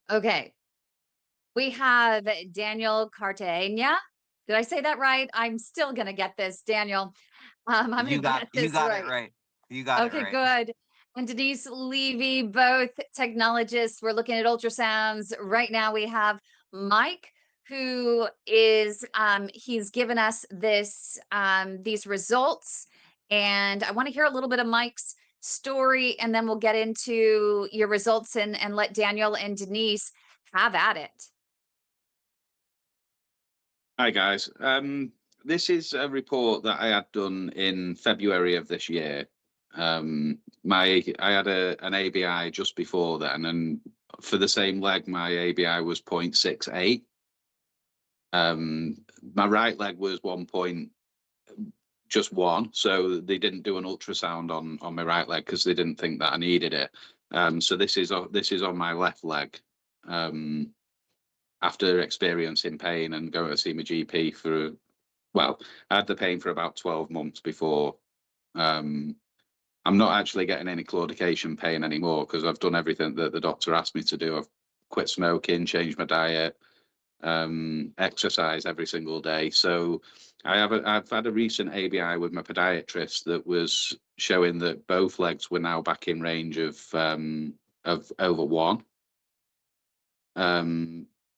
Okay. We have Daniel Cartagena. Did I say that right? I'm still gonna get this, Daniel. I'm gonna get You this got it right. right. You got it Okay, right. good. And Denise Levy, both technologists. We're looking at ultrasounds. Right now we have Mike, who is he's given us these results. And I want to hear a little bit of Mike's story, and then we'll get into your results and let Daniel and Denise have at it. Hi guys. This is a report that I had done in February of this year. I had an ABI just before then, and for the same leg, my ABI was 0.68. My right leg was just one, so they didn't do an ultrasound on my right leg because they didn't think that I needed it. So this is on my left leg. After experiencing pain and going to see my GP I had the pain for about 12 months before. I'm not actually getting any claudication pain anymore because I've done everything that the doctor asked me to do. I've quit smoking, changed my diet, exercise every single day. So I've had a recent ABI with my podiatrist that was showing that both legs were now back in range of over one.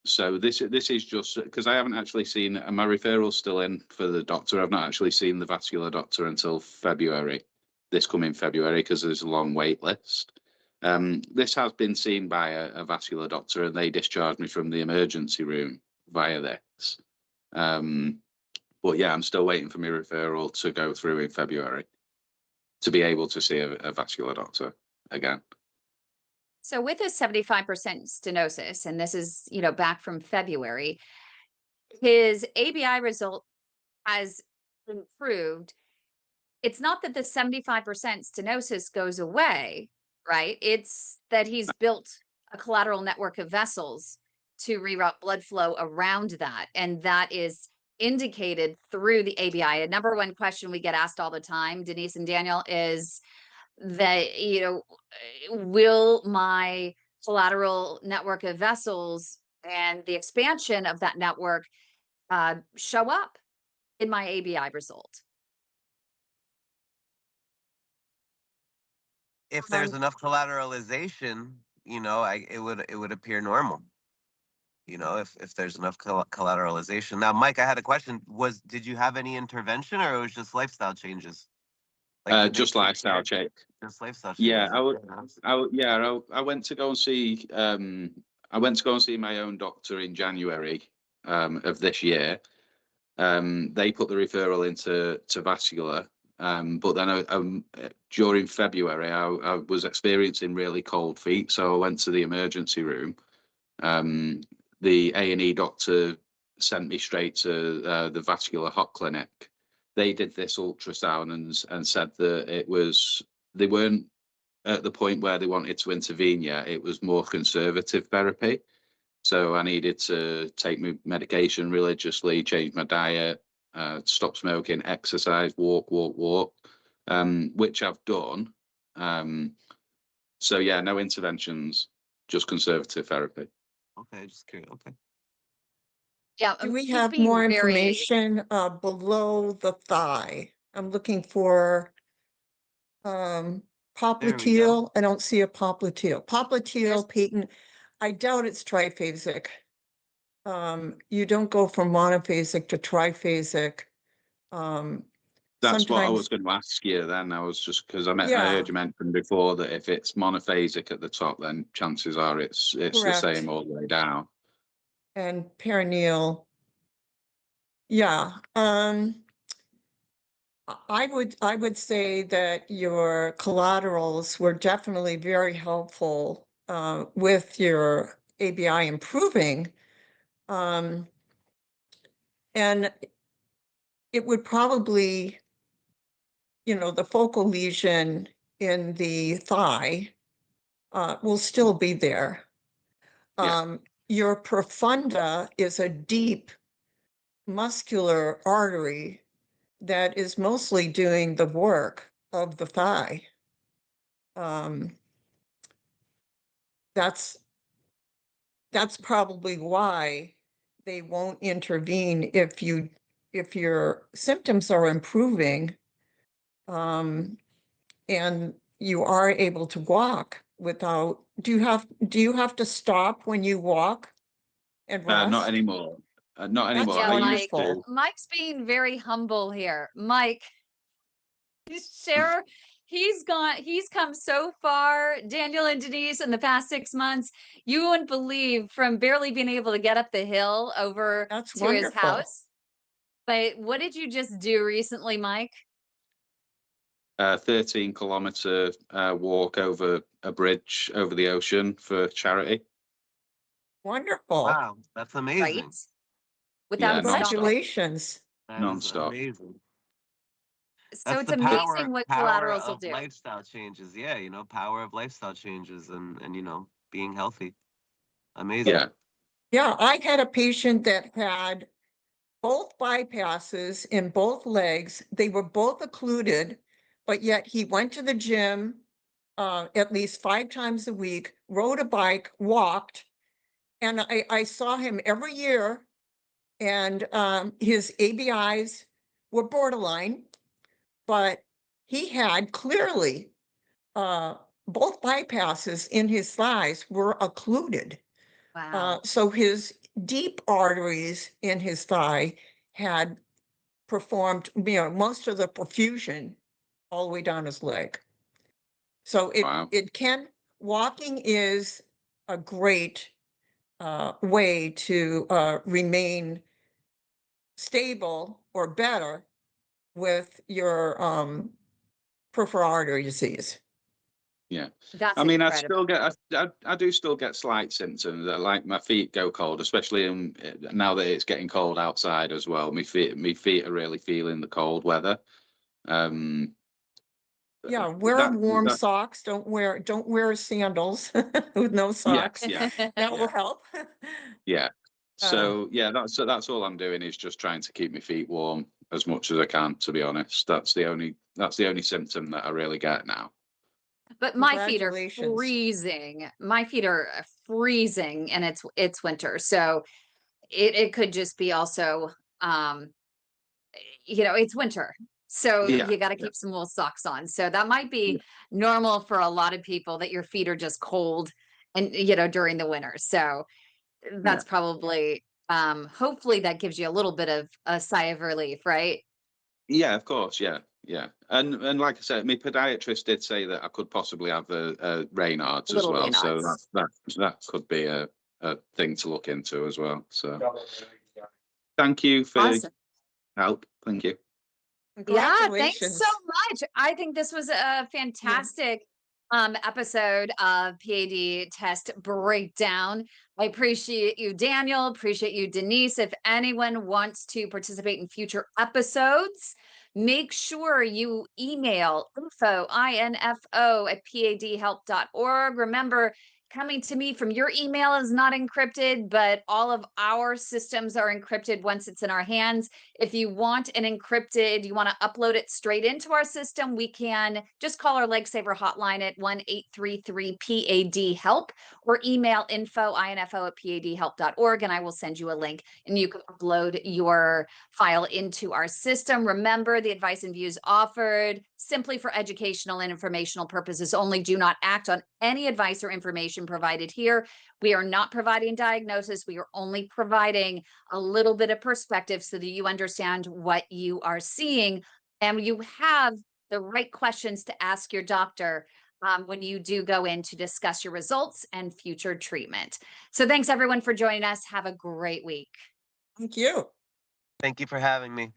So this is just because I haven't actually seen my referral's still in for the doctor. I've not actually seen the vascular doctor until February, this coming February, because there's a long wait list. This has been seen by a vascular doctor, and they discharged me from the emergency room via this. But yeah, I'm still waiting for my referral to go through in February to be able to see a vascular doctor again. So with a 75% stenosis, and this is, back from February, his ABI result has improved. It's not that the 75% stenosis goes away, right? It's that he's built a collateral network of vessels to reroute blood flow around that. And that is indicated through the ABI. A number one question we get asked all the time, Denise and Daniel, is that, will my collateral network of vessels and the expansion of that network show up in my ABI result? If there's Um, enough collateralization, it would appear normal. If there's enough collateralization. Now, Mike, I had a question. Did you have any intervention, or it was just lifestyle changes? Like, did they Just lifestyle check. just lifestyle Yeah, changes? I went to go and see I went to go and see my own doctor in January of this year. They put the referral into vascular, but then during February I was experiencing really cold feet, so I went to the emergency room. The A&E doctor sent me straight to the vascular hot clinic. They did this ultrasound and said that they weren't at the point where they wanted to intervene yet. It was more conservative therapy. So I needed to take my medication religiously, change my diet, stop smoking, exercise, walk, which I've done. So yeah, no interventions, just conservative therapy. Okay, just curious. Okay. Yeah, Do we he's have being more very information below the thigh? I'm looking for There we go. popliteal. I don't see a popliteal. There's- Popliteal patent. I doubt it's triphasic. You don't go from monophasic to triphasic. That's what I was Sometimes, going to ask you then. I was just because I yeah, heard you mention before that if it's monophasic at the top, then chances are it's the correct. same all the way down. And perineal. Yeah. I would say that your collaterals were definitely very helpful with your ABI improving. And it would probably, the focal lesion in the thigh will still be there. Yeah. Your profunda is a deep muscular artery that is mostly doing the work of the thigh. That's that's probably why they won't intervene if your symptoms are improving, and you are able to walk without, do you have to stop when you walk and Not rest? anymore. Not That's anymore. Yeah, I used Mike. to. Mike's being very humble here. Mike, share. He's come so far, Daniel and Denise, in the past 6 months. You wouldn't believe, from barely being able to get up the hill over That's to his wonderful. house. But what did you just do recently, Mike? 13-kilometer walk over a bridge over the ocean for charity. Wonderful. Wow, that's Right? amazing. Without Yeah, stopping. nonstop. Congratulations. That is Nonstop. amazing. So That's it's the power amazing what power collaterals will of do. lifestyle changes. Yeah, power of lifestyle changes and being healthy. Amazing. Yeah. Yeah, I had a patient that had both bypasses in both legs. They were both occluded, but yet he went to the gym at least 5 times a week, rode a bike, walked, and I saw him every year. And his ABIs were borderline, but he had clearly both bypasses in his thighs were occluded. Wow. So his deep arteries in his thigh had performed, most of the perfusion all the way down his leg. So Wow. walking is a great way to remain stable or better with your peripheral artery disease. Yeah. That's I mean, incredible. I do still get slight symptoms. Like my feet go cold, especially now that it's getting cold outside as well. My feet are really feeling the cold weather. Um, Yeah, wear warm that socks. Don't wear sandals with no yes, socks. yeah, That will yeah, help. yeah. Uh, So yeah, that's all I'm doing is just trying to keep my feet warm as much as I can. To be honest, that's the only symptom that I really get now. But my feet are Congratulations. freezing. My feet are freezing, and it's winter. So it could just be also, um it's winter. So Yeah, you got to yeah, keep some wool socks on. So that might yeah, be normal for a lot of people, that your feet are just cold and during the winter. So yeah. that's probably, hopefully that gives you a little bit of a sigh of relief, right? Yeah, of course, yeah, yeah. And like I said, my podiatrist did say that I could possibly have a Raynaud's as Little well. So Raynaud's. that could be a thing to look into as well. So thank you for your Awesome. help. Thank you. Yeah, thanks so Congratulations. much. I think this was a fantastic episode of PAD test breakdown. I appreciate you, Daniel. Appreciate you, Denise. If anyone wants to participate in future episodes, make sure you email info@padhelp.org. Remember, coming to me from your email is not encrypted, but all of our systems are encrypted once it's in our hands. If you want an encrypted, you want to upload it straight into our system, we can just call our Lifesaver hotline at 1-833-PAD-HELP, or email info@padhelp.org, and I will send you a link and you can upload your file into our system. Remember, the advice and views offered simply for educational and informational purposes only. Do not act on any advice or information provided here. We are not providing diagnosis. We are only providing a little bit of perspective so that you understand what you are seeing, and you have the right questions to ask your doctor when you do go in to discuss your results and future treatment. So thanks everyone for joining us. Have a great week. Thank you. Thank you for having me.